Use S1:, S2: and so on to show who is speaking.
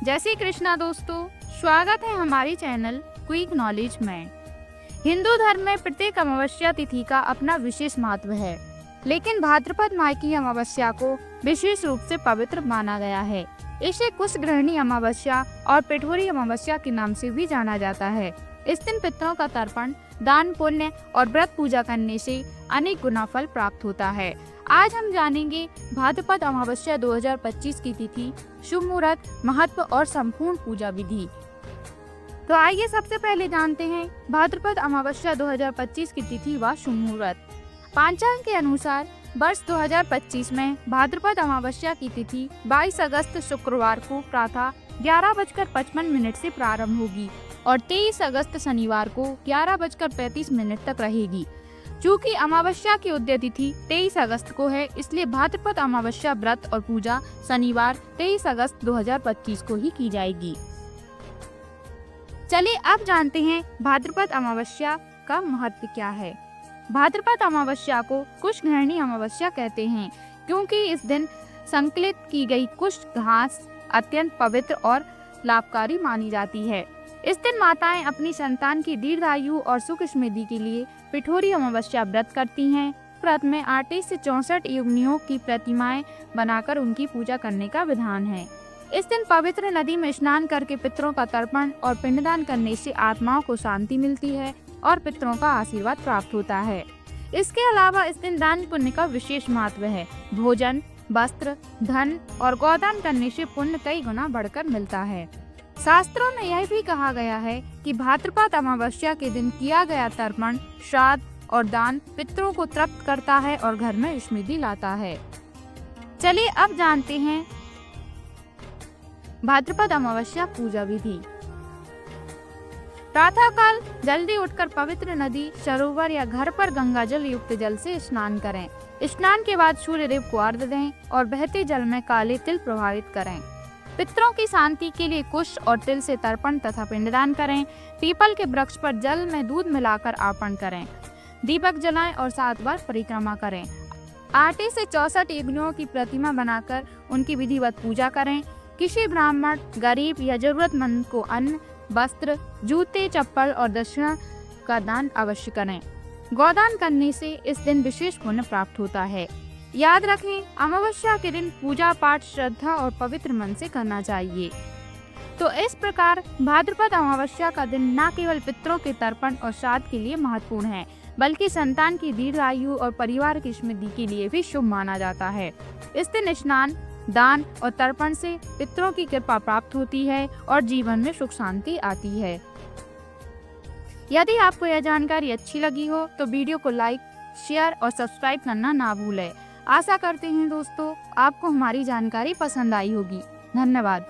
S1: जय श्री कृष्णा दोस्तों, स्वागत है हमारे चैनल क्विक नॉलेज में। हिंदू धर्म में प्रत्येक अमावस्या तिथि का अपना विशेष महत्व है, लेकिन भाद्रपद माह की अमावस्या को विशेष रूप से पवित्र माना गया है। इसे कुशग्रहणी अमावस्या और पिठोरी अमावस्या के नाम से भी जाना जाता है। इस दिन पितरों का तर्पण, दान पुण्य और व्रत पूजा करने से अनेक गुना फल प्राप्त होता है। आज हम जानेंगे भाद्रपद अमावस्या 2025 की तिथि, शुभ मुहूर्त, महत्व और संपूर्ण पूजा विधि। तो आइए सबसे पहले जानते हैं भाद्रपद अमावस्या 2025 की तिथि व शुभ मुहूर्त। पंचांग के अनुसार वर्ष 2025 में भाद्रपद अमावस्या की तिथि 22 अगस्त शुक्रवार को प्रातः 11:55 से प्रारंभ होगी और 23 अगस्त शनिवार को 11:35 तक रहेगी। चूँकि अमावस्या की उदय तिथि 23 अगस्त को है, इसलिए भाद्रपद अमावस्या व्रत और पूजा शनिवार 23 अगस्त 2025 को ही की जाएगी। चलिए अब जानते हैं भाद्रपद अमावस्या का महत्व क्या है। भाद्रपद अमावस्या को कुशग्रहणी अमावस्या कहते हैं, क्योंकि इस दिन संकलित की गई कुश घास अत्यंत पवित्र और लाभकारी मानी जाती है। इस दिन माताएं अपनी संतान की दीर्घायु और सुख समृद्धि के लिए पिठोरी अमावस्या व्रत करती हैं। व्रत में 38 से 64 योगिनियों की प्रतिमाएं बनाकर उनकी पूजा करने का विधान है। इस दिन पवित्र नदी में स्नान करके पितरों का तर्पण और पिंडदान करने से आत्माओं को शांति मिलती है और पितरों का आशीर्वाद प्राप्त होता है। इसके अलावा इस दिन दान पुण्य का विशेष महत्व है। भोजन, वस्त्र, धन और गोदान करने से पुण्य कई गुना बढ़कर मिलता है। शास्त्रों में यह भी कहा गया है कि भाद्रपद अमावस्या के दिन किया गया तर्पण, श्राद्ध और दान पितरों को तृप्त करता है और घर में समृद्धि लाता है। चलिए अब जानते हैं भाद्रपद अमावस्या पूजा विधि। प्रातःकाल जल्दी उठकर पवित्र नदी, सरोवर या घर पर गंगा जल युक्त जल से स्नान करें। स्नान के बाद सूर्य देव को अर्घ्य दें और बहते जल में काले तिल प्रवाहित करें। पितरों की शांति के लिए कुश और तिल से तर्पण तथा पिंडदान करें। पीपल के वृक्ष पर जल में दूध मिलाकर अर्पण करें। दीपक जलाएं और 7 बार परिक्रमा करें। आटे से 64 योगिनियों की प्रतिमा बनाकर उनकी विधिवत पूजा करें। किसी ब्राह्मण, गरीब या जरूरतमंद को अन्न, वस्त्र, जूते, चप्पल और दक्षिणा का दान अवश्य करें। गोदान करने से इस दिन विशेष पुण्य प्राप्त होता है। याद रखें, अमावस्या के दिन पूजा पाठ श्रद्धा और पवित्र मन से करना चाहिए। तो इस प्रकार भाद्रपद अमावस्या का दिन न केवल पितरों के तर्पण और श्राद्ध के लिए महत्वपूर्ण है, बल्कि संतान की दीर्घायु और परिवार की समृद्धि के लिए भी शुभ माना जाता है। इस दिन स्नान, दान और तर्पण से पितरों की कृपा प्राप्त होती है और जीवन में सुख शांति आती है। यदि आपको यह जानकारी अच्छी लगी हो तो वीडियो को लाइक, शेयर और सब्सक्राइब करना ना भूलें। आशा करते हैं दोस्तों आपको हमारी जानकारी पसंद आई होगी। धन्यवाद।